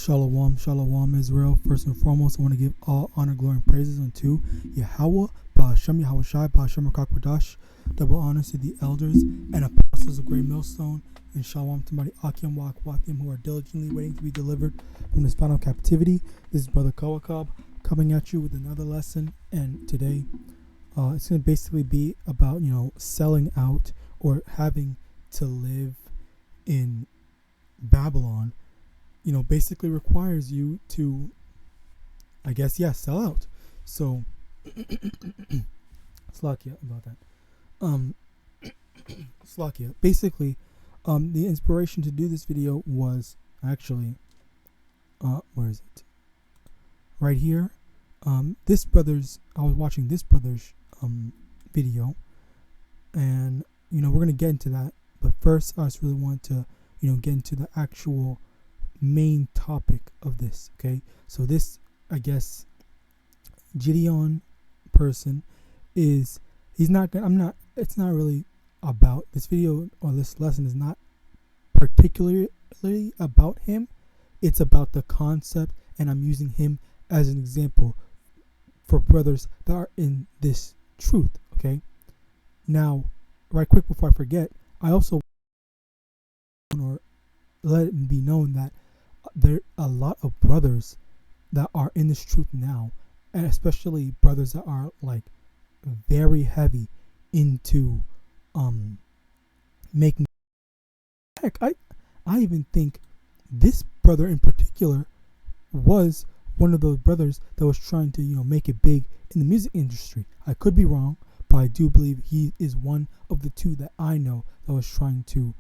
Shalom, shalom, Israel. First and foremost, I want to give all honor, glory, and praises unto YAHAWAH, YAHAWASHI, wcguerkiejejkhkvukefhiuvgyjgukerihu. Double honors to the elders and apostles of Great Millstone, and shalom to mighty Akim who are diligently waiting to be delivered from this final captivity. This is Brother Kawakab coming at you with another lesson, and today it's going to basically be about, selling out or having to live in Babylon. Basically requires you to, sell out. So, Slakia about that. Slakia. Basically, the inspiration to do this video was actually, where is it? Right here. I was watching this brother's video, and we're gonna get into that. But first, I just really want to, get into the actual main topic of this. Okay, so this, Gideon person it's not really about this video, or this lesson is not particularly about him. It's about the concept, and I'm using him as an example for brothers that are in this truth. Okay, now, right quick before I forget, I also want to let it be known that there are a lot of brothers that are in this truth now, and especially brothers that are like very heavy into making. Heck, I even think this brother in particular was one of those brothers that was trying to make it big in the music industry. I could be wrong, but I do believe he is one of the two that I know that was trying to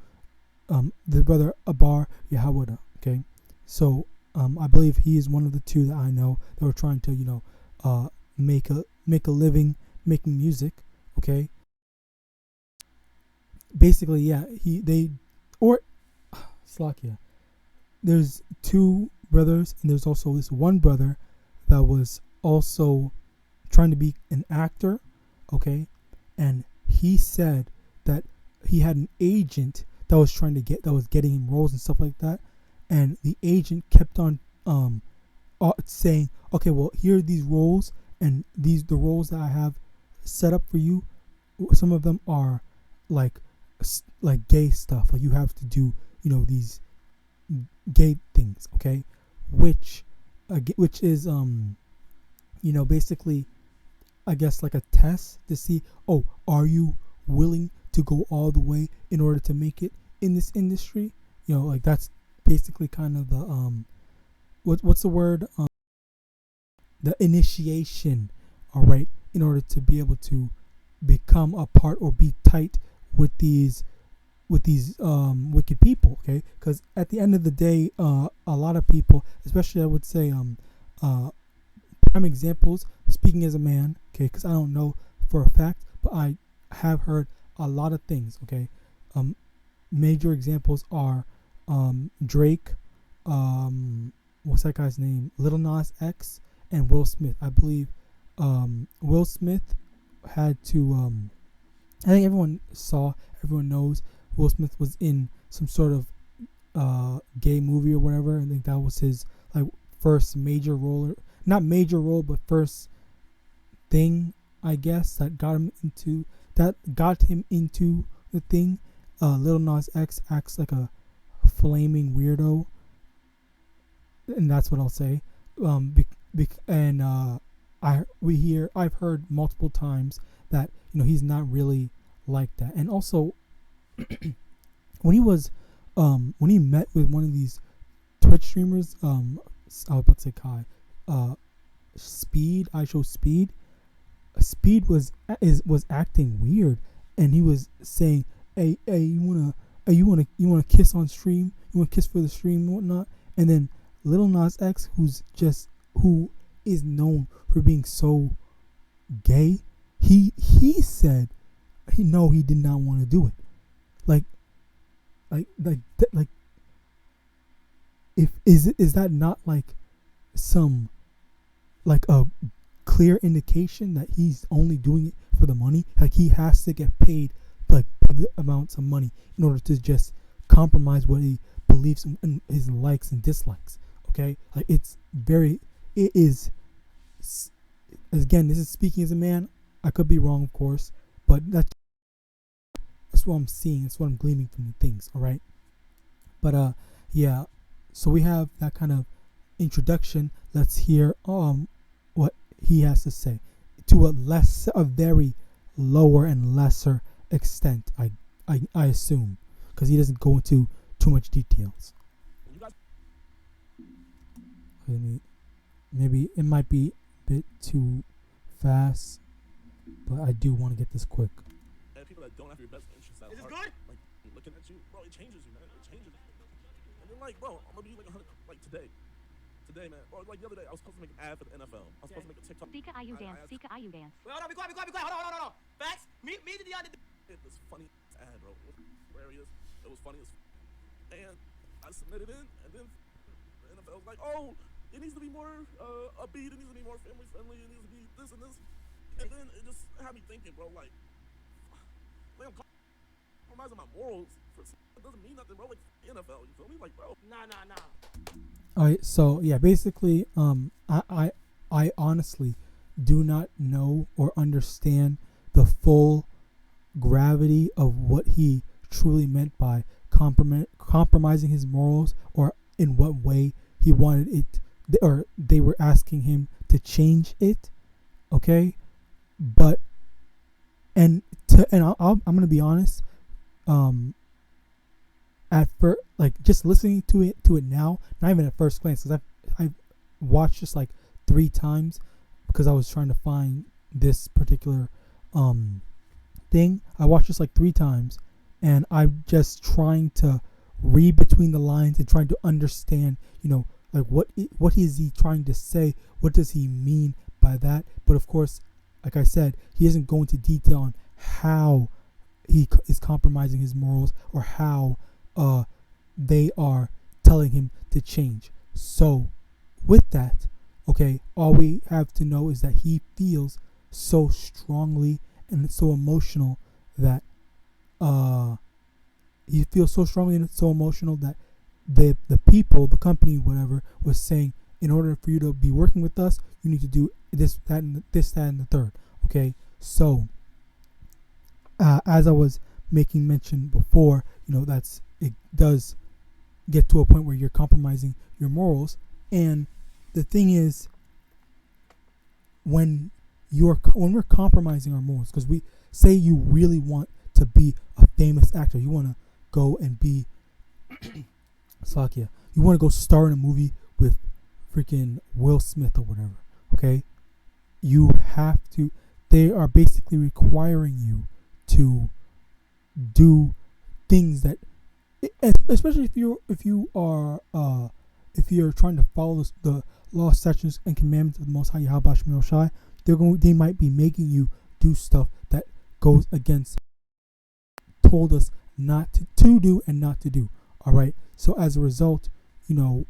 the brother Yahawadah. Okay, so I believe he is one of the two that I know that were trying to make a living making music. Okay, basically, yeah, Slakia. There's two brothers, and there's also this one brother that was also trying to be an actor. Okay, and he said that he had an agent that was getting him roles and stuff like that, and the agent kept on saying, okay, well, here are these roles, and the roles that I have set up for you, some of them are like gay stuff, like you have to do these gay things, okay, which is basically like a test to see, are you willing to go all the way in order to make it in this industry. That's basically kind of the what's the word, the initiation, all right, in order to be able to become a part or be tight with these wicked people. Okay, because at the end of the day, a lot of people, especially I would say prime examples, speaking as a man, okay, because I don't know for a fact, but I have heard a lot of things. Okay, major examples are Drake, what's that guy's name, Lil Nas X, and Will Smith. I believe Will Smith had to I think everyone knows Will Smith was in some sort of gay movie or whatever. I think that was his first major role, not major role, but first thing, that got him into the thing. Lil Nas X acts like a flaming weirdo, and that's what I'll say. I've heard multiple times that he's not really like that. And also, when he met with one of these Twitch streamers, I was about to say Kai, Speed was acting weird, and he was saying, hey, you wanna kiss on stream? You wanna kiss for the stream and whatnot? And then Lil Nas X, who is known for being so gay, he said he did not want to do it. Is that not some a clear indication that he's only doing it for the money? He has to get paid big amounts of money in order to just compromise what he believes in his likes and dislikes. Okay, like it is. Again, this is speaking as a man. I could be wrong, of course, but that's what I'm seeing. That's what I'm gleaming from the things. All right, but yeah. So we have that kind of introduction. Let's hear what he has to say to a very lower and lesser extent. I assume, because he doesn't go into too much details. Maybe it might be a bit too fast, but I do want to get this quick. And people that don't have your best interests at heart. Is it good? Like looking at you, bro, it changes you, man. It changes you. And then like, bro, I'm gonna be like 100, like today, man. Bro, like the other day, I was supposed to make an ad for the NFL. I was supposed to make a TikTok. Sika Ayu dance. Sika Ayu dance. Wait, hold on, be quiet. Hold on. Facts. Me to the other. It was funny ad, bro. It was hilarious. It was funny as. And I submitted in, and then the NFL was like, oh, it needs to be more upbeat. It needs to be more family friendly. It needs to be this and this. And then it just had me thinking, bro, like I'm compromising my morals for it doesn't mean nothing, bro. Like NFL, you feel me? Like, bro. Nah. All right, so yeah, basically, I honestly do not know or understand the full gravity of what he truly meant by compromising his morals, or in what way he wanted it, or they were asking him to change it. Okay, but I'm gonna be honest. At first, like just listening to it now, not even at first glance, because I've watched just like 3 times, because I was trying to find this particular thing. I watched this like 3 times, and I'm just trying to read between the lines and trying to understand, like what is he trying to say? What does he mean by that? But of course, like I said, he isn't going into detail on how he is compromising his morals, or how they are telling him to change. So with that, okay, all we have to know is that he feels so strongly and so emotional that the people, the company, whatever, was saying, in order for you to be working with us, you need to do this, that, and the third. Okay, so as I was making mention before, it does get to a point where you're compromising your morals. And the thing is, when we're compromising our morals, because we say you really want to be a famous actor, you want to go and be Slakia, you want to go star in a movie with freaking Will Smith or whatever, okay, you have to, they are basically requiring you to do things that, especially if you're trying to follow the law, statutes, and commandments of the Most High YAHAWASHI, they might be making you do stuff that goes against told us not to do and not to do. All right. So as a result, do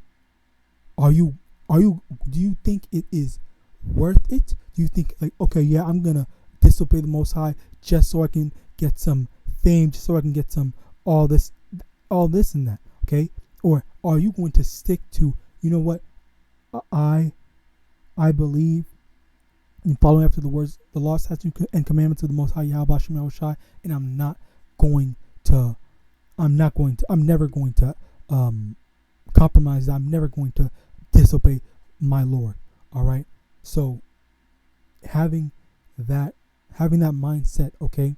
you think it is worth it? Do you think, like, okay, yeah, I'm gonna disobey the Most High just so I can get some fame, just so I can get some all this and that, okay? Or are you going to stick to, what, I believe in following after the words, the law, statutes, and commandments of the Most High YAHAWASHI, and I'm never going to compromise that. I'm never going to disobey my Lord. All right. So having that mindset, okay,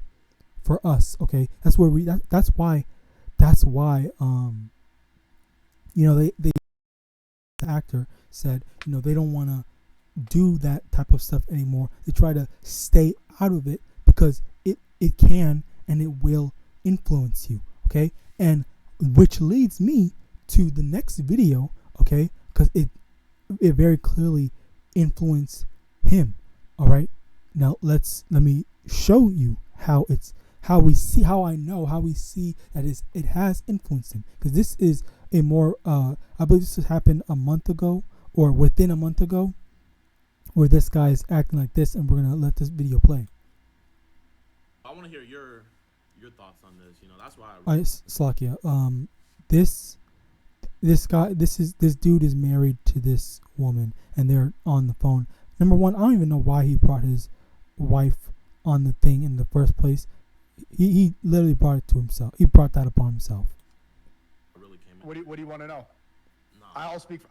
for us, okay, that's why the actor said, they don't want to do that type of stuff anymore. They try to stay out of it because it can and it will influence you, okay? And which leads me to the next video, okay? Because it very clearly influenced him. All right. Now let me show you how we see that it has influenced him. Because this is a more I believe this has happened a month ago, or within a month ago, where this guy is acting like this, and we're gonna let this video play. I want to hear your thoughts on this. That's why. Slakia. This this dude is married to this woman, and they're on the phone. Number one, I don't even know why he brought his wife on the thing in the first place. He literally brought it to himself. He brought that upon himself. I really came in. What do you want to know? No. I'll speak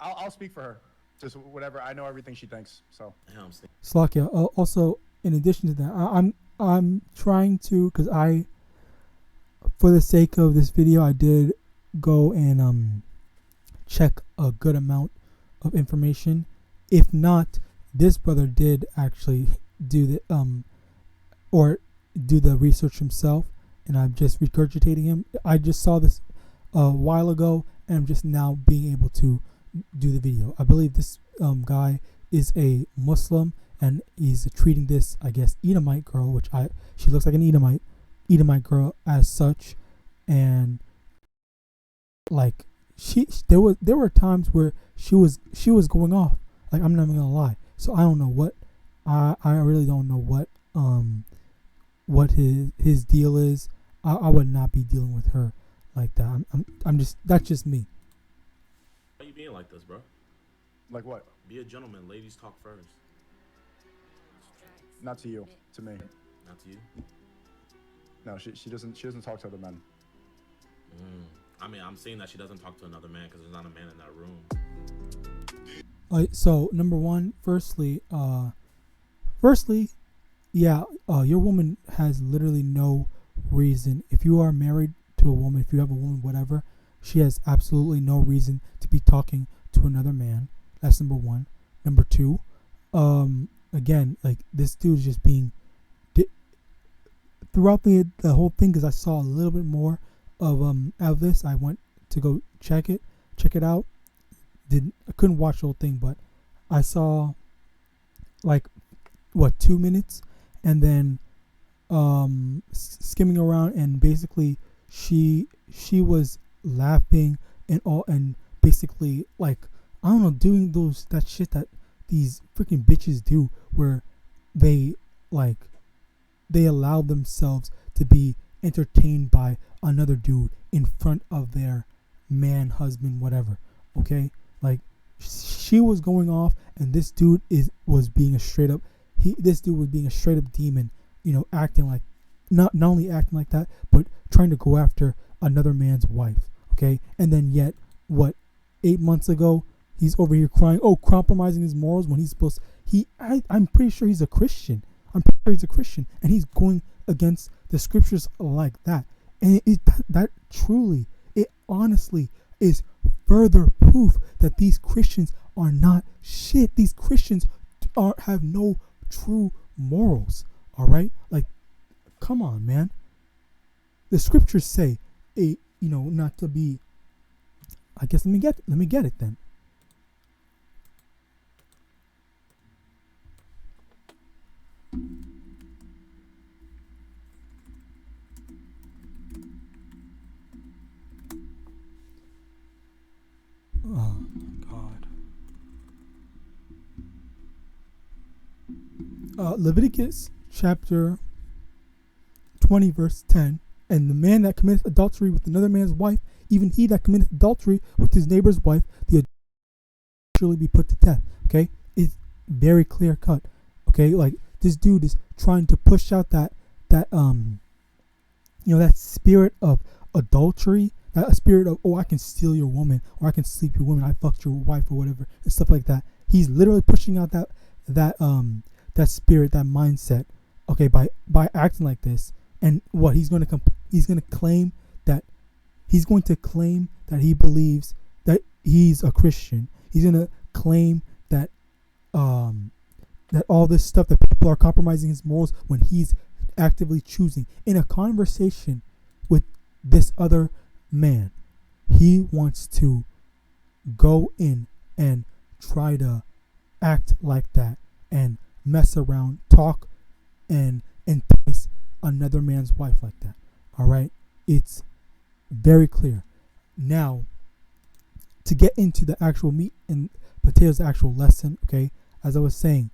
for her. Just whatever. I know everything she thinks. So. Yeah, I'm saying. Slakia. Also, in addition to that, I'm trying to, because for the sake of this video, I did go and check a good amount of information. If not, this brother did actually do the research himself, and I'm just regurgitating him. I just saw this a while ago, and I'm just now being able to do the video. I believe this guy is a Muslim, and he's treating this, I guess, Edomite girl, which she looks like an Edomite girl as such, and like there were times where she was going off. Like, I'm not even gonna lie. So I don't know what I really don't know what his deal is. I would not be dealing with her like that. I'm just, that's just me. Why are you being like this, bro? Like what? Be a gentleman. Ladies talk first. Not to you. To me. Not to you. No, she doesn't talk to other men. I mean, I'm saying that she doesn't talk to another man because there's not a man in that room. So number one, firstly, yeah, your woman has literally no reason. If you are married to a woman, if you have a woman, whatever, she has absolutely no reason to be talking to another man. That's number one. Number two, again, like, this dude is just being throughout the whole thing, because I saw a little bit more of this. I went to go check it out. I couldn't watch the whole thing, but I saw like 2 minutes, and then skimming around, and basically she was laughing and all, and basically, like, I don't know, doing that shit that these freaking bitches do, where they allow themselves to be entertained by another dude in front of their man, husband, whatever. Okay, like, she was going off, and this dude was being a straight up demon, acting like, not only acting like that, but trying to go after another man's wife. Okay, and then yet, 8 months ago, he's over here crying, compromising his morals, when he's supposed I'm pretty sure he's a Christian. And he's going against the scriptures like that. And that truly, it honestly is further proof that these Christians are not shit. These Christians have no true morals. All right, like, come on, man. The scriptures say, not to be. I guess let me get it then. Oh God. Leviticus chapter 20 verse 10, and the man that committeth adultery with another man's wife, even he that committeth adultery with his neighbor's wife, the adulterer surely be put to death. Okay, it's very clear cut. Okay, like, this dude is trying to push out that spirit of adultery, that spirit of, I can steal your woman, or I can sleep your woman, I fucked your wife, or whatever, and stuff like that. He's literally pushing out that spirit, that mindset. Okay, by acting like this, and what he's going to claim that he believes that he's a Christian. He's going to claim that that all this stuff, that people are compromising his morals, when he's actively choosing in a conversation with this other man. He wants to go in and try to act like that and mess around, talk, and entice another man's wife like that. All right, it's very clear. Now, to get into the actual meat and potatoes, the actual lesson. Okay, as I was saying,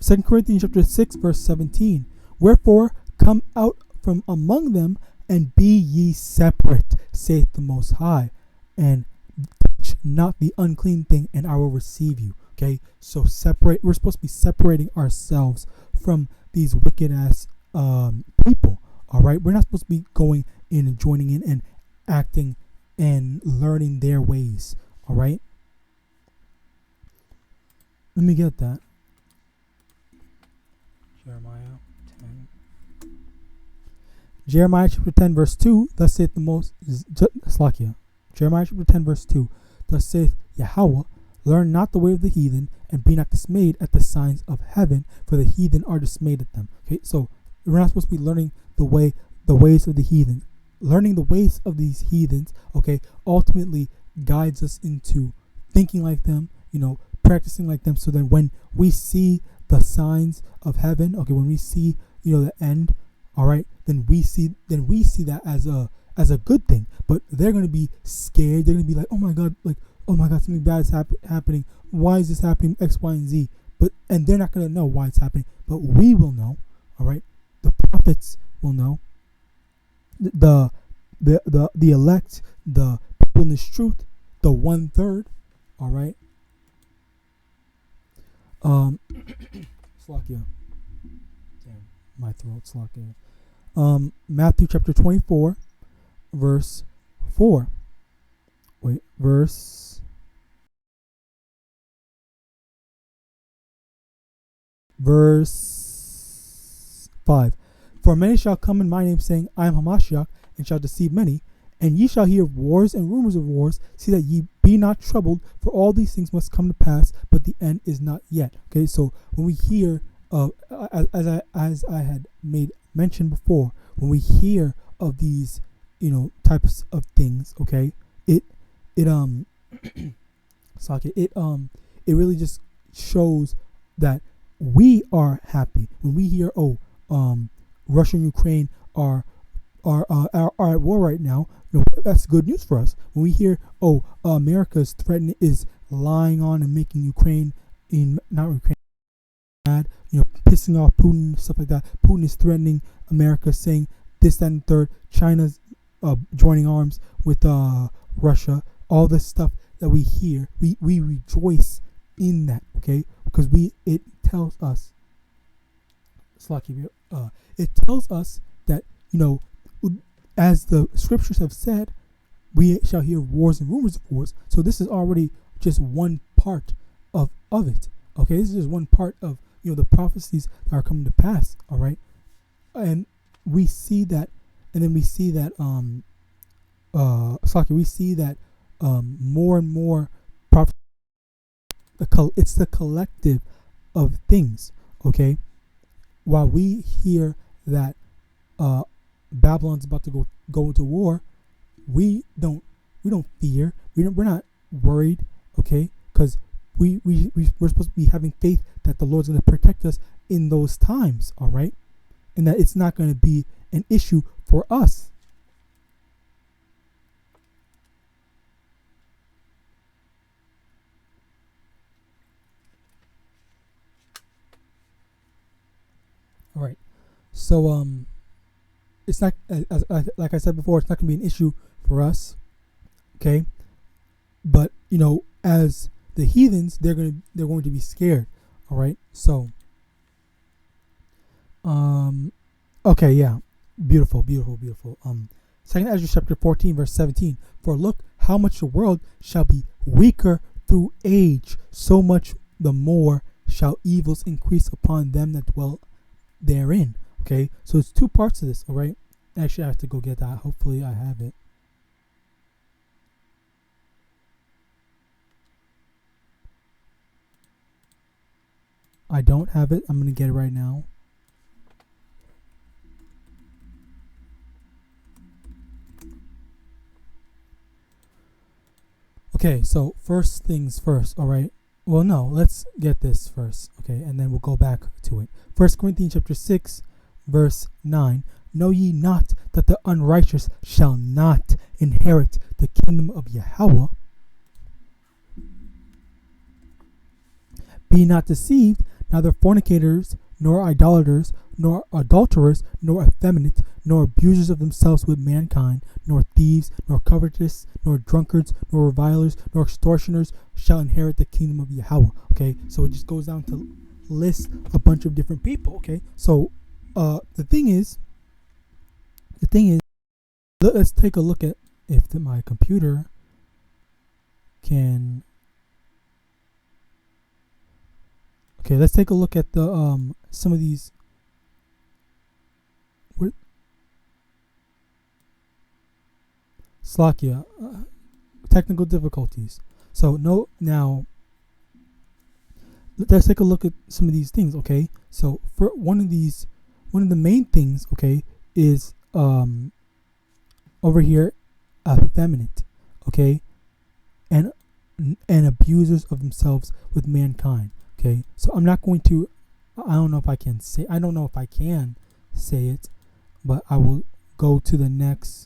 2 Corinthians chapter 6, verse 17. Wherefore, come out from among them, and be ye separate, saith the Most High, and touch not the unclean thing, and I will receive you. Okay, so separate. We're supposed to be separating ourselves from these wicked ass people. All right, we're not supposed to be going in and joining in and acting and learning their ways. All right, let me get that. Jeremiah chapter 10 verse 2, thus saith the most Slakia. Jeremiah chapter 10 verse 2, thus saith Yahawah, learn not the way of the heathen, and be not dismayed at the signs of heaven, for the heathen are dismayed at them. Okay, so we're not supposed to be learning the ways of the heathen. Learning the ways of these heathens, okay, ultimately guides us into thinking like them, practicing like them, so that when we see the signs of heaven, okay, when we see, the end, all right, then we see that as a good thing. But they're going to be scared. They're going to be like, oh my God, something bad is happening. Why is this happening? X, Y, and Z. And they're not going to know why it's happening. But we will know. All right. The prophets will know. The elect, the people in this truth, the 1/3. All right. Slakia. Damn, my throat, Slakia. Matthew chapter 24, verse 4. Wait, verse 5. For many shall come in my name, saying, I am Hamashiach, and shall deceive many. And ye shall hear of wars and rumors of wars. See that ye be not troubled, for all these things must come to pass, but the end is not yet. Okay, so when we hear, as I had made mention before, when we hear of these, types of things, okay, it really just shows that we are happy when we hear, Russia and Ukraine are at war right now. That's good news for us. When we hear, America is lying on and making Ukraine bad, pissing off Putin, stuff like that. Putin is threatening America, saying this, that, and third. China's joining arms with Russia. All this stuff that we hear, we rejoice in that, okay? Because it tells us, it tells us that, as the scriptures have said, we shall hear wars and rumors of wars. So this is already just one part of it. Okay, this is just one part of the prophecies that are coming to pass. All right, and we see that, and then we see that we see that more and more prophecy. It's the collective of things. Okay, while we hear that Babylon's about to go into war, we don't fear. We're not worried. Okay, because we're supposed to be having faith that the Lord's going to protect us in those times. All right, and that it's not going to be an issue for us. All right, so it's not, like I said before, it's not going to be an issue for us. Okay, but as the heathens, they're going to be scared. All right, so okay, yeah, beautiful. Second Ezra chapter 14 verse 17. For look how much the world shall be weaker through age, so much the more shall evils increase upon them that dwell therein. Okay, so it's two parts of this. All right, actually I have to go get that. Hopefully I have it. I don't have it. I'm gonna get it right now. Okay, so first things first. All right, well, no, let's get this first. Okay, and then we'll go back to it. 1 Corinthians chapter 6 verse 9. Know ye not that the unrighteous shall not inherit the kingdom of Yahawah? Be not deceived, neither fornicators, nor idolaters, nor adulterers, nor effeminate, nor abusers of themselves with mankind, nor thieves, nor covetous, nor drunkards, nor revilers, nor extortioners shall inherit the kingdom of Yahweh. Okay, so it just goes down to list a bunch of different people. Okay, so the thing is, let's take a look at if my computer can. Okay, let's take a look at the some of these. Slakia, technical difficulties. So now let's take a look at some of these things. Okay, so for one of the main things, okay, is over here, effeminate, okay, and abusers of themselves with mankind. Okay, so I'm not going to. I don't know if I can say it, but I will go to the next.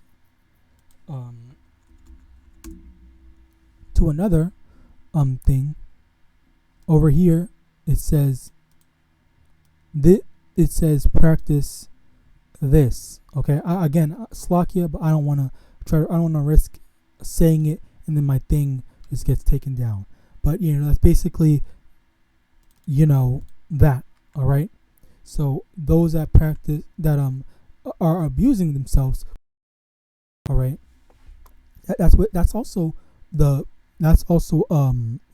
To another thing over here. It says practice this. Okay, again, Slakia, but I don't want to risk saying it and then my thing just gets taken down. But that's basically that. All right, so those that practice that are abusing themselves. All right, that's also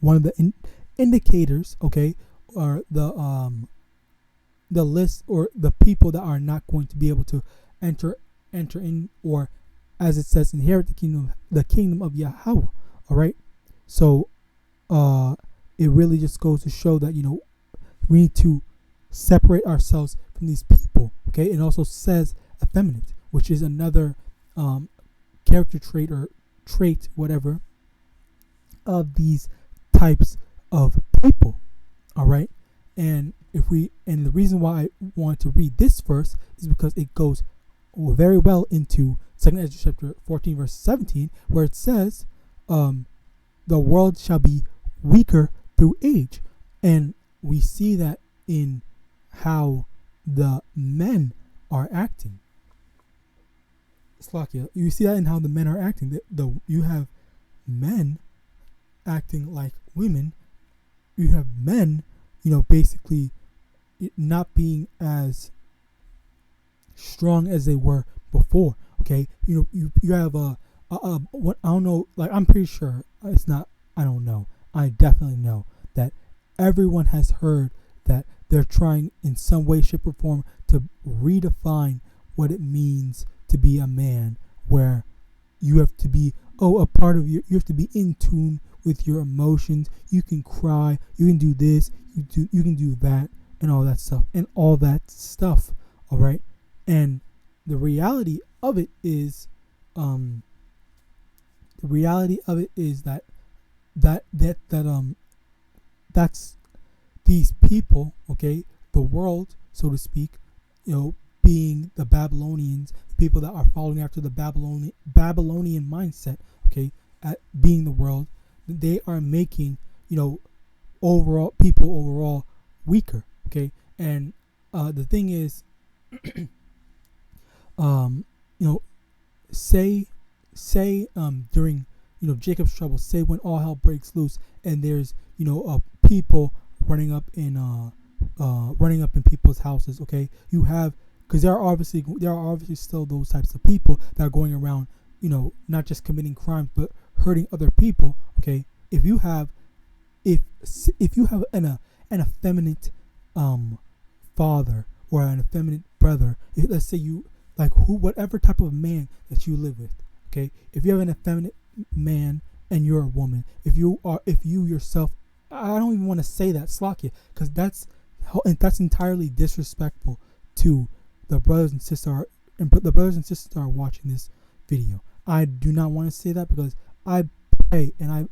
one of the indicators, okay, or the list or the people that are not going to be able to enter in, or as it says, inherit the kingdom of Yahweh. All right, so it really just goes to show that we need to separate ourselves from these people. Okay, it also says effeminate, which is another character trait or trait, whatever, of these types of people. All right, and the reason why I want to read this verse is because it goes very well into 2 Ezra chapter 14 verse 17, where it says, the world shall be weaker through age. And we see that in how the men are acting. Slakia, you see that in how the men are acting. You have men acting like women. You have men, basically not being as strong as they were before. Okay, you have what I don't know. Like, I'm pretty sure it's not. I don't know. I definitely know that everyone has heard that they're trying in some way, shape, or form to redefine what it means to be a man, where you have to be a part of you have to be in tune with your emotions. You can cry, you can do this, you can do that, and all that stuff. All right, and the reality of it is that's these people, okay, the world, so to speak, being the Babylonians, the people that are following after the Babylonian mindset, okay, at being the world, they are making overall weaker. Okay, and the thing is, say during Jacob's trouble, say when all hell breaks loose and there's people running up in people's houses. Okay, you have, because there are obviously still those types of people that are going around, not just committing crimes but hurting other people. Okay, if you have an effeminate father or an effeminate brother, let's say whatever type of man that you live with. Okay, if you have an effeminate man and you're a woman, if you yourself, I don't even want to say that, Slakia, because that's entirely disrespectful to the brothers and sisters are watching this video. I do not want to say that, because I pray and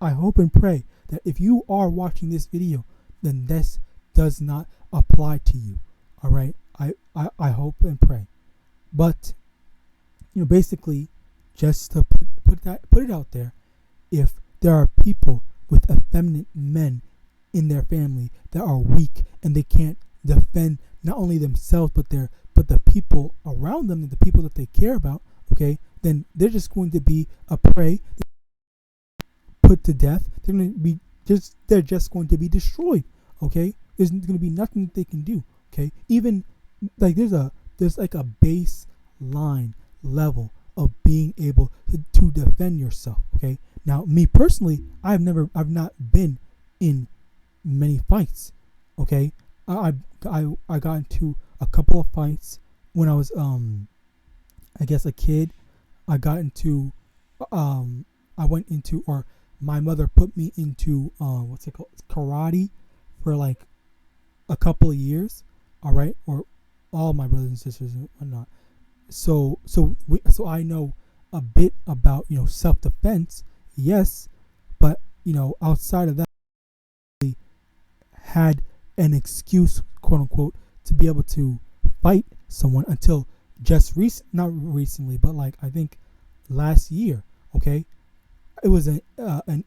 I hope and pray that if you are watching this video, then this does not apply to you. All right, I hope and pray, but basically, just to put it out there, if there are people with effeminate men in their family that are weak and they can't defend not only themselves but the people around them and the people that they care about, okay, then they're just going to be a prey, put to death. They're just going to be destroyed. Okay, there's going to be nothing that they can do. Okay, even like there's like a baseline level of being able to defend yourself. Okay, now me personally, I've not been in many fights. Okay, I got into a couple of fights when I was I guess a kid. I got into I went into, or my mother put me into what's it called, karate for like a couple of years. All right, or all my brothers and sisters and whatnot. So I know a bit about, you know, self-defense, yes, but you know, outside of that, I had an excuse, quote unquote, to be able to fight someone until just not recently, but like I think last year. Okay, it was an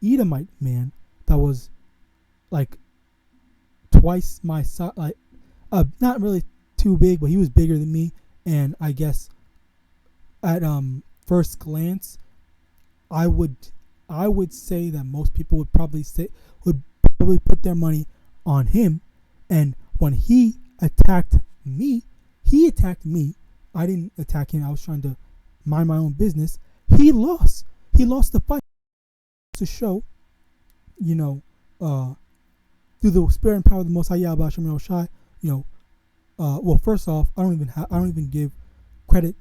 Edomite man that was like twice my size, like not really too big, but he was bigger than me. And I guess at first glance, I would say that most people would probably put their money on him. And when he attacked me, I didn't attack him. I was trying to mind my own business. He lost the fight. To show, you know, through the spirit and power of the Most High YAHAWASHI, you know, well, first off, I don't even give credit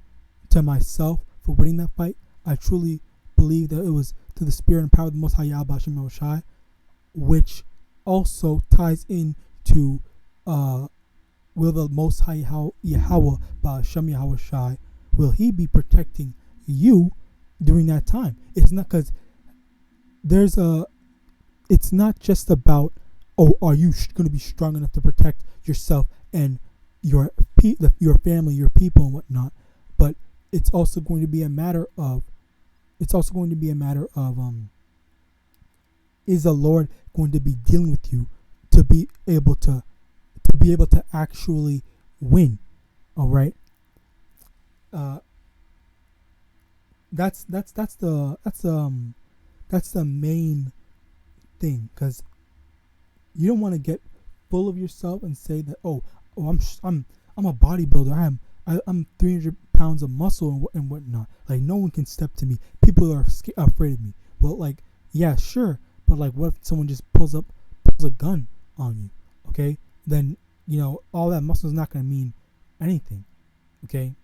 to myself for winning that fight. I truly believe that it was through the spirit and power of the Most High YAHAWASHI, which also ties into will the Most High Yahawah Yahawashi, will He be protecting you during that time? It's not because it's not just about, oh, are you going to be strong enough to protect yourself and your family, your people, and whatnot, but it's also going to be a matter of is the Lord going to be dealing with you to be able to actually win? All right. That's the main thing, because you don't want to get full of yourself and say that, oh, I'm a bodybuilder. I'm 300 pounds of muscle and whatnot. Like, no one can step to me. People are afraid of me. Well, like, yeah, sure, but like, what if someone just pulls a gun on you? Okay, then you know all that muscle is not going to mean anything. Okay,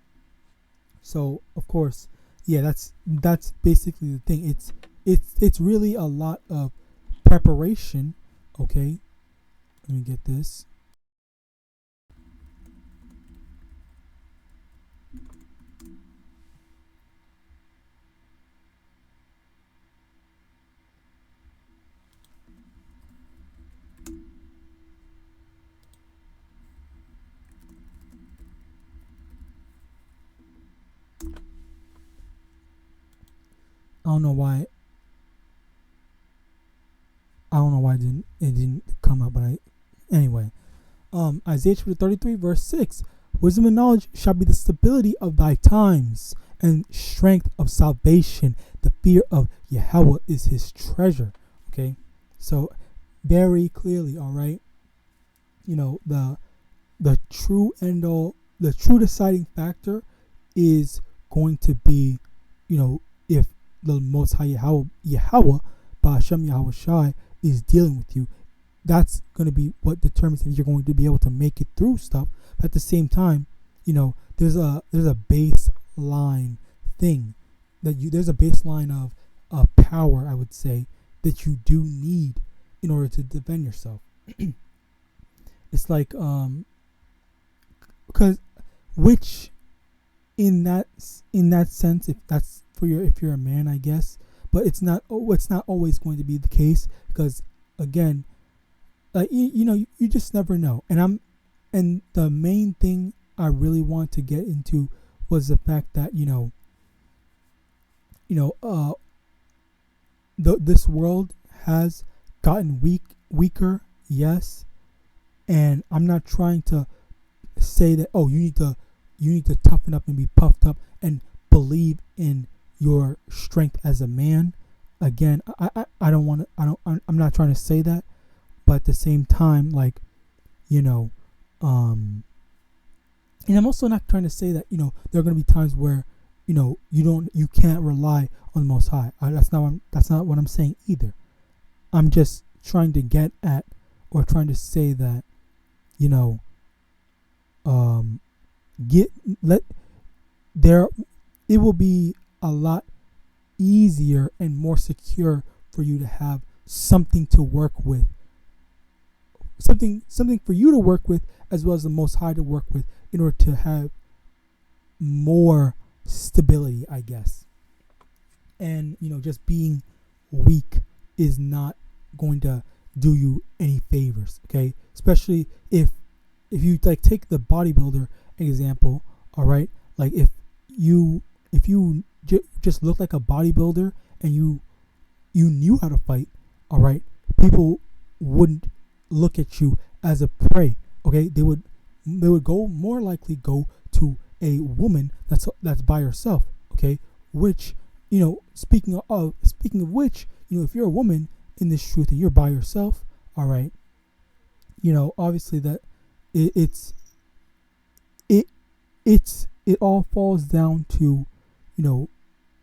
so of course, yeah, that's basically the thing. It's really a lot of preparation. Okay, let me get this. I don't know why it didn't come up, but anyway. Isaiah chapter 33 verse 6. Wisdom and knowledge shall be the stability of thy times, and strength of salvation. The fear of Yahweh is his treasure. Okay, so very clearly, all right, you know, the true end all, the true deciding factor is going to be, you know, if the Most High Yahawah Ba'ashem Yahawashi is dealing with you. That's going to be what determines if you're going to be able to make it through stuff. But at the same time, you know, there's a baseline thing there's a baseline of power, I would say, that you do need in order to defend yourself. It's like because which in that sense, if you're a man, I guess, but it's not always going to be the case, because again, you know, you just never know. And the main thing I really want to get into was the fact that this world has gotten weaker, yes, and I'm not trying to say that, oh, you need to toughen up and be puffed up and believe in your strength as a man. Again, I don't want to, I'm not trying to say that, but at the same time, like, and I'm also not trying to say that, there are going to be times where, you can't rely on the Most High. That's not what I'm saying either. I'm just trying to get at, or trying to say that, it will be a lot easier and more secure for you to have something to work with, something for you to work with, as well as the Most High to work with, in order to have more stability, I guess. And just being weak is not going to do you any favors, okay? Especially if you like take the bodybuilder example, all right? Like if you just look like a bodybuilder and you knew how to fight, all right, people wouldn't look at you as a prey, okay? They would more likely go to a woman that's by herself, okay? Which, speaking of which, if you're a woman in this truth and you're by yourself, all right, obviously that it all falls down to,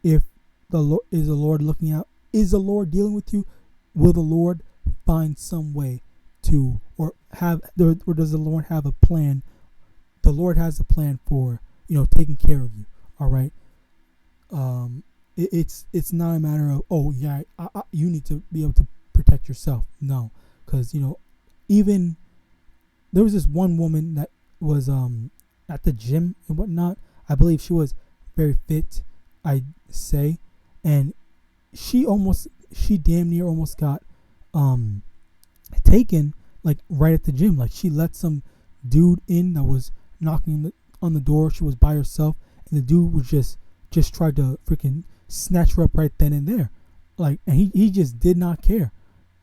if the Lord is the Lord dealing with you, will the Lord find some way to, or does the Lord have a plan? The Lord has a plan for, taking care of you, all right? It's not a matter of, oh yeah, you need to be able to protect yourself. No, because even there was this one woman that was at the gym and whatnot. I believe she was very fit, I'd say, and she damn near almost got taken, like right at the gym. Like she let some dude in that was knocking on the door. She was by herself, and the dude was just tried to freaking snatch her up right then and there, like, and he just did not care.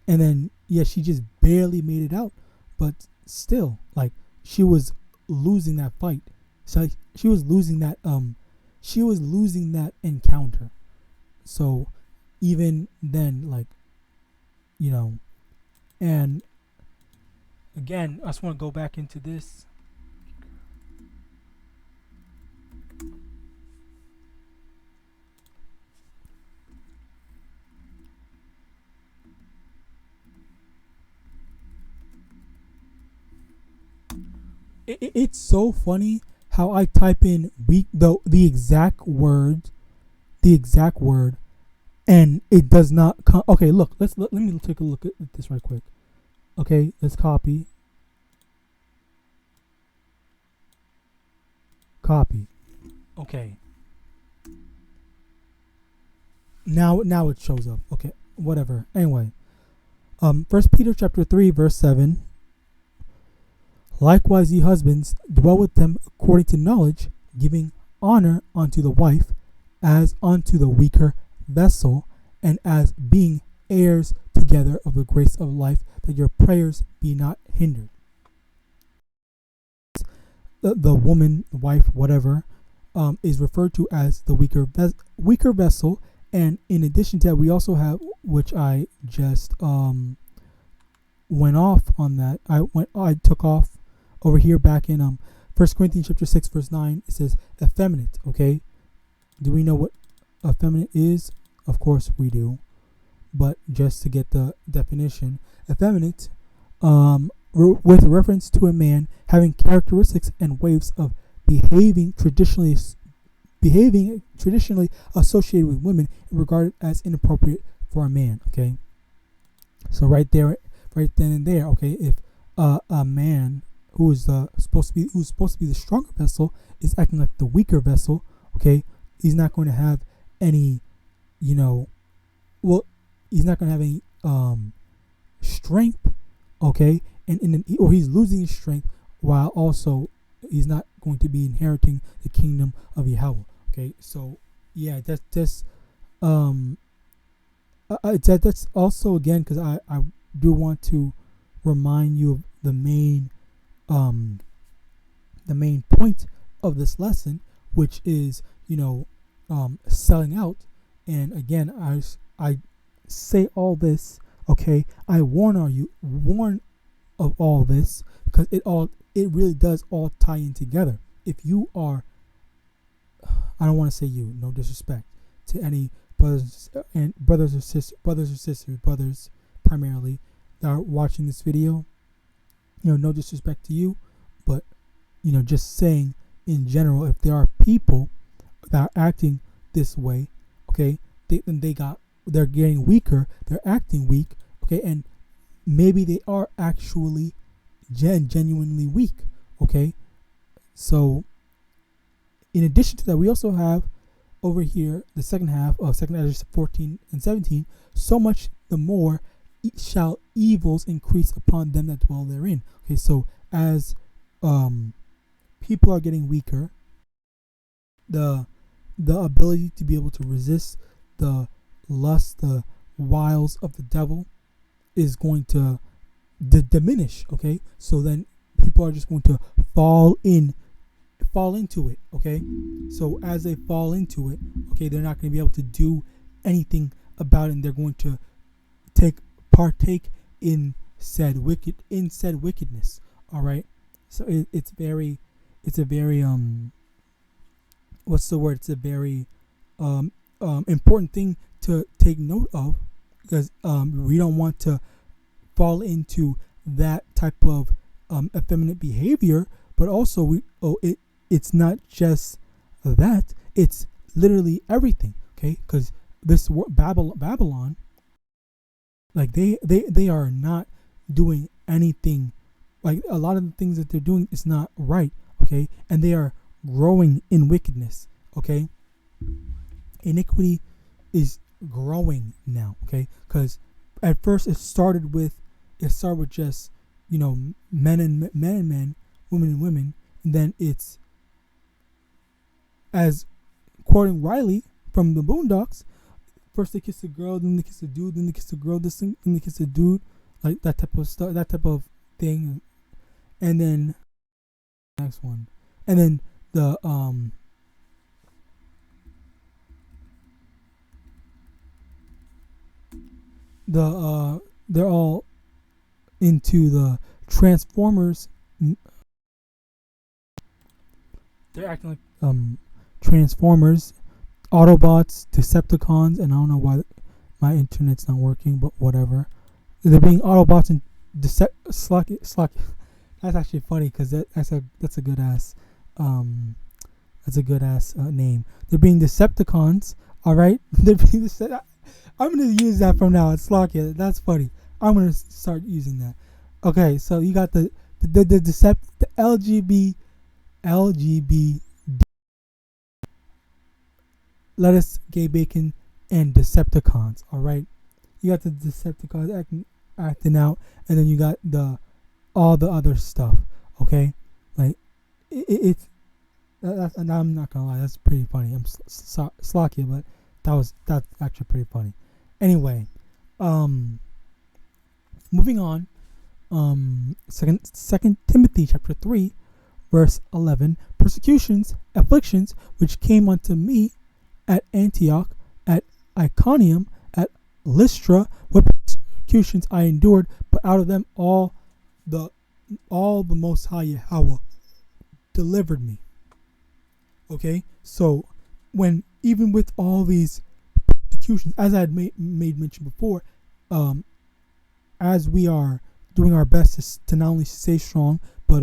And then she just barely made it out, but still, like, she was losing that fight. So like, she was losing that encounter. So even then, like, and again, I just want to go back into this. It's so funny how I type in weak, the exact word, and it does not come. Okay, look, let me take a look at this right quick. Okay, let's copy. Okay. Now it shows up. Okay, whatever. Anyway, 1 Peter chapter 3 verse 7. Likewise, ye husbands, dwell with them according to knowledge, giving honor unto the wife, as unto the weaker vessel, and as being heirs together of the grace of life, that your prayers be not hindered. The woman, the wife, whatever, is referred to as the weaker vessel, and in addition to that, we also have, which I just went off on that. I took off over here back in 1 Corinthians chapter 6 verse 9. It says effeminate. Okay, do we know what effeminate is? Of course we do, but just to get the definition, effeminate, with reference to a man having characteristics and ways of behaving traditionally associated with women and regarded as inappropriate for a man. Okay, so right then and there, okay, if a man who's supposed to be the stronger vessel is acting like the weaker vessel, okay, he's not going to have any, he's not going to have any strength, okay, or he's losing his strength, while also he's not going to be inheriting the kingdom of Yahweh. Okay, so yeah, that's also, again, because I do want to remind you of the main point of this lesson, which is, selling out. And again, I say all this, okay? I warn of all this, because it really does all tie in together. If you are, I don't want to say you, no disrespect to any brothers or sisters primarily that are watching this video, no disrespect to you, but just saying in general, if there are people that are acting this way, okay, they're getting weaker, they're acting weak, okay, and maybe they are actually genuinely weak, okay. So in addition to that, we also have over here the second half of 2 Ezra 14 and 17. So much the more shall evils increase upon them that dwell therein. Okay, so as people are getting weaker, the ability to be able to resist the lust, the wiles of the devil is going to diminish. Okay, so then people are just going to fall into it. Okay, so as they fall into it, okay, they're not going to be able to do anything about it, and they're going to partake in said wickedness. All right, so it's a very what's the word? It's a very important thing to take note of, because we don't want to fall into that type of effeminate behavior. But also it's not just that, it's literally everything. Okay, because this Babylon, like they are not doing anything, like a lot of the things that they're doing is not right. Okay, and they are growing in wickedness. Okay, iniquity is growing now. Okay, because at first it started with just men and men, women and women, and then it's, as quoting Riley from the Boondocks, first they kiss the girl, then they kiss the dude, then they kiss the girl, this thing, then they kiss the dude, like that type of stuff, that type of thing. And then next one, and then they're all into the Transformers. They're acting like Transformers, Autobots, Decepticons, and I don't know why my internet's not working, but whatever. They're being Autobots and Slacky. That's actually funny, because that's a good ass name. They're being Decepticons. All right, they're being I'm gonna use that from now. It's Slacky. That's funny. I'm gonna start using that. Okay, so you got the LGBT, lettuce, gay bacon, and Decepticons. All right, you got the Decepticons acting out, and then you got all the other stuff. Okay, like it's and I'm not gonna lie, that's pretty funny. I'm Slacky, but that's actually pretty funny. Anyway, moving on. Second Timothy chapter 3 verse 11. Persecutions, afflictions, which came unto me at Antioch, at Iconium, at Lystra, what persecutions I endured, but out of them all the Most High Yahawah delivered me. Okay, so when even with all these persecutions, as I had made mention before, as we are doing our best to not only stay strong, but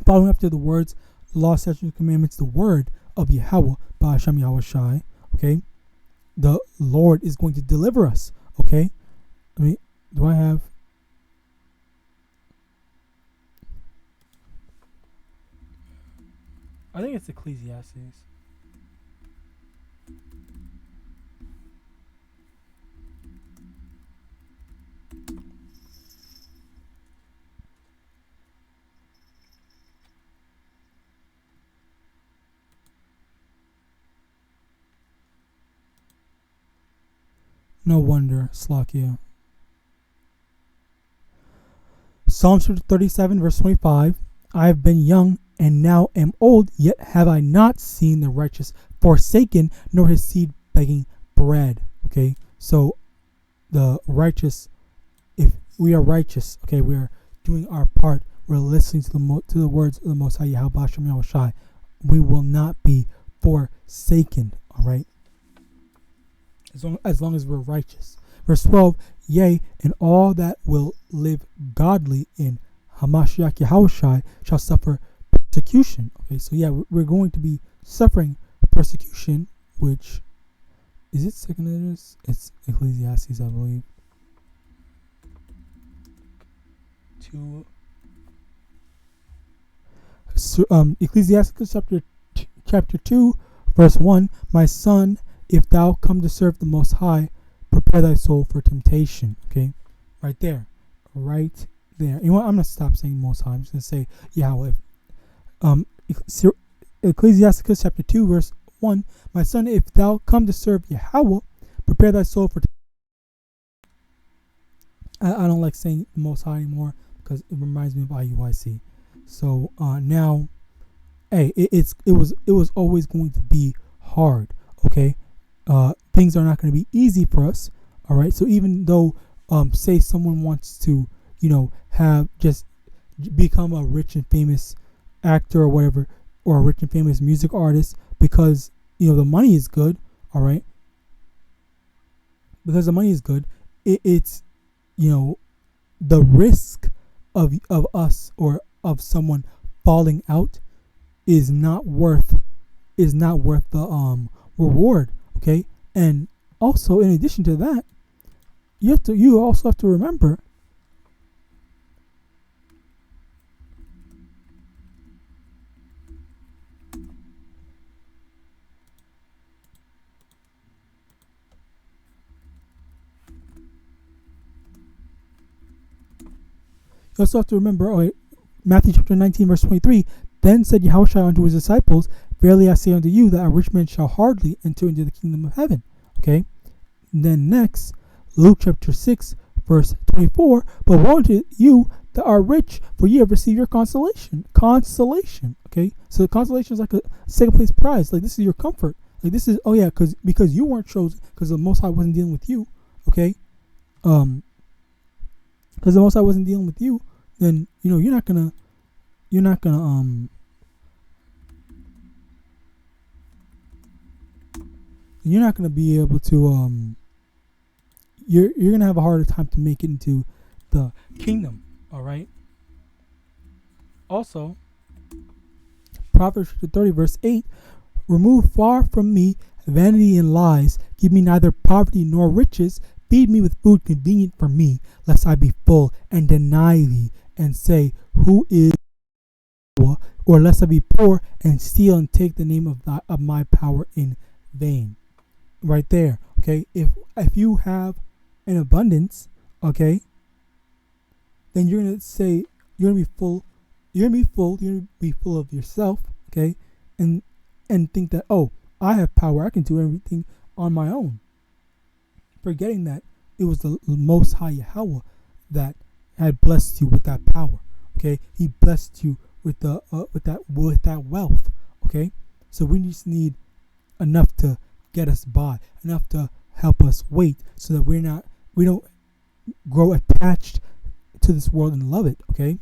following after the words, the law, statutes, and commandments, the word of Yahawah, Ba'asham YAHAWASHI, okay, the Lord is going to deliver us. Okay, I mean, do I have? I think it's Ecclesiastes. No wonder, Slakia. Psalms 37 verse 25. I have been young and now am old, yet have I not seen the righteous forsaken, nor his seed begging bread. Okay, so the righteous, if we are righteous, okay, we are doing our part. We're listening to the words of the Most High YAHAWASHI. We will not be forsaken. All right, as long as we're righteous. Verse 12. Yea, and all that will live godly in Hamashiach YAHAWASHI shall suffer persecution. Okay, so yeah, we're going to be suffering persecution, which is it second letters? It's Ecclesiastes, I believe. So, Ecclesiastes chapter 2, verse 1. My son, if thou come to serve the Most High, prepare thy soul for temptation. Okay, right there. You know what? I'm gonna stop saying Most High. I'm just gonna say Yahweh. Ecclesiastes chapter 2, verse 1. My son, if thou come to serve Yahweh, prepare thy soul for I don't like saying the Most High anymore because it reminds me of IUIC. So now, hey, it was always going to be hard. Okay, things are not going to be easy for us. All right. So even though say someone wants to, have just become a rich and famous actor or whatever, or a rich and famous music artist because the money is good. All right. Because the money is good, it's the risk of us or of someone falling out is not worth the reward. Okay, and also in addition to that, you also have to remember Matthew chapter 19 verse 23. Then said Yahushua unto his disciples, verily I say unto you that a rich man shall hardly enter into the kingdom of heaven. Okay, and then next, Luke chapter 6 verse 24. But woe unto you that are rich, for ye have received your consolation. Okay, so the consolation is like a second place prize. Like, this is your comfort. Like, this is, because you weren't chosen, because the Most High wasn't dealing with you. Okay, because the Most High wasn't dealing with you, then you're not gonna be able to you're gonna have a harder time to make it into the kingdom. All right. Also, Proverbs 30 verse 8. Remove far from me vanity and lies. Give me neither poverty nor riches. Feed me with food convenient for me, lest I be full and deny thee, and say, who is Yahweh? Or lest I be poor and steal and take the name of my power in vain. Right there. Okay, if you have an abundance, okay, then you're gonna say you're gonna be full. You're gonna be full of yourself. Okay, and think that, oh, I have power. I can do everything on my own. Forgetting that it was the Most High Yahweh that had blessed you with that power. Okay, He blessed you with that wealth. Okay, so we just need enough to get us by, enough to help us wait, so that we don't grow attached to this world and love it. Okay,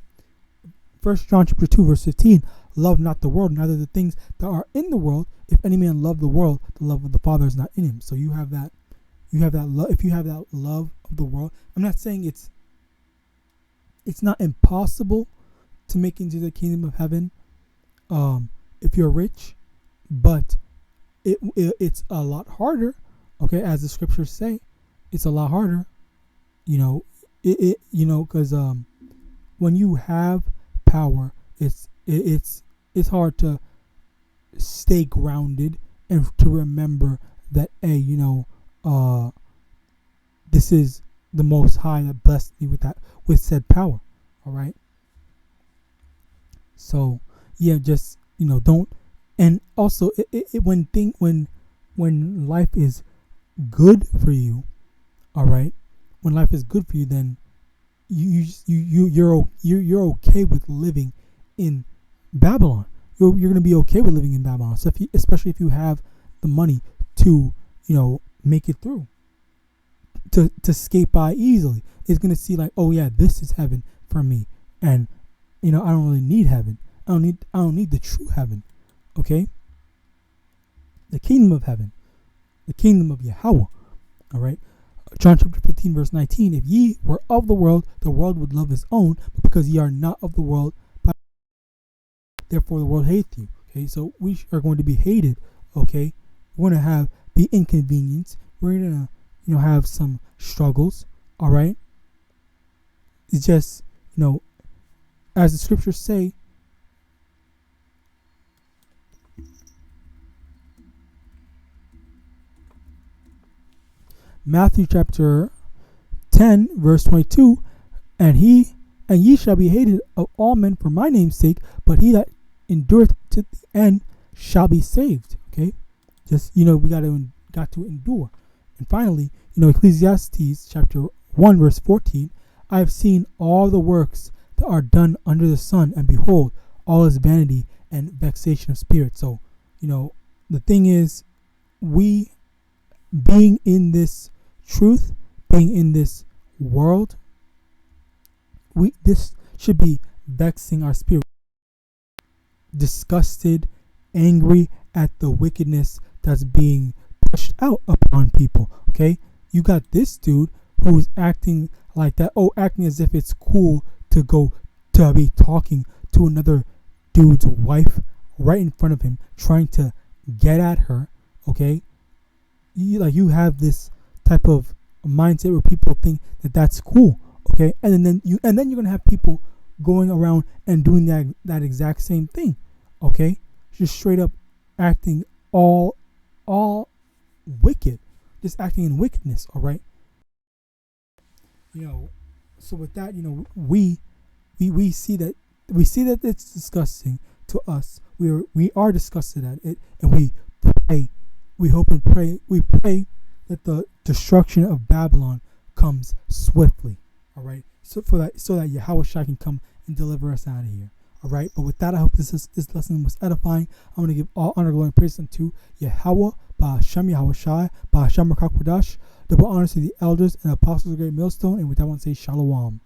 1 John chapter 2 verse 15. Love not the world, neither the things that are in the world. If any man love the world, the love of the Father is not in him. So you have that love. If you have that love of the world, I'm not saying it's not impossible to make into the kingdom of heaven if you're rich, but it's a lot harder. Okay, as the scriptures say, it's a lot harder. Because when you have power, it's hard to stay grounded and to remember that, hey, this is the Most High that blessed me with said power. All right. So yeah, just don't. And also, when life is good for you, all right. When life is good for you, then you're okay with living in Babylon. You're gonna be okay with living in Babylon. So especially if you have the money to make it through, to skate by easily, it's gonna see like, oh yeah, this is heaven for me, and I don't really need heaven. I don't need the true heaven. Okay, the kingdom of heaven, the kingdom of Yahawah. All right. John chapter 15 verse 19. If ye were of the world would love his own, but because ye are not of the world, therefore the world hateth you. Okay, so we are going to be hated. Okay, we're going to be inconvenienced. We're going to have some struggles. All right, it's just as the scriptures say, Matthew chapter 10 verse 22, and ye shall be hated of all men for my name's sake, but he that endureth to the end shall be saved. Okay, just we got to endure. And finally, Ecclesiastes chapter 1 verse 14, I have seen all the works that are done under the sun, and behold, all is vanity and vexation of spirit. So the thing is, we being in this truth, being in this world, this should be vexing our spirit, disgusted, angry at the wickedness that's being pushed out upon people. Okay, you got this dude who's acting like that, acting as if it's cool to go to be talking to another dude's wife right in front of him, trying to get at her. Okay, you have this type of mindset where people think that that's cool. Okay, and then you're gonna have people going around and doing that exact same thing. Okay, just straight up acting all wicked, just acting in wickedness. All right, so with that, we see that it's disgusting to us. We are disgusted at it, and we hope and pray that the destruction of Babylon comes swiftly. All right, so that YAHAWASHI can come and deliver us out of here. All right, but with that, I hope this lesson was edifying. I'm going to give all honor, glory, and praise unto Yahawah, BaHashem YAHAWASHI, BaHashem RICANS, double honors to the elders and apostles of the great millstone. And with that, I want to say shalom.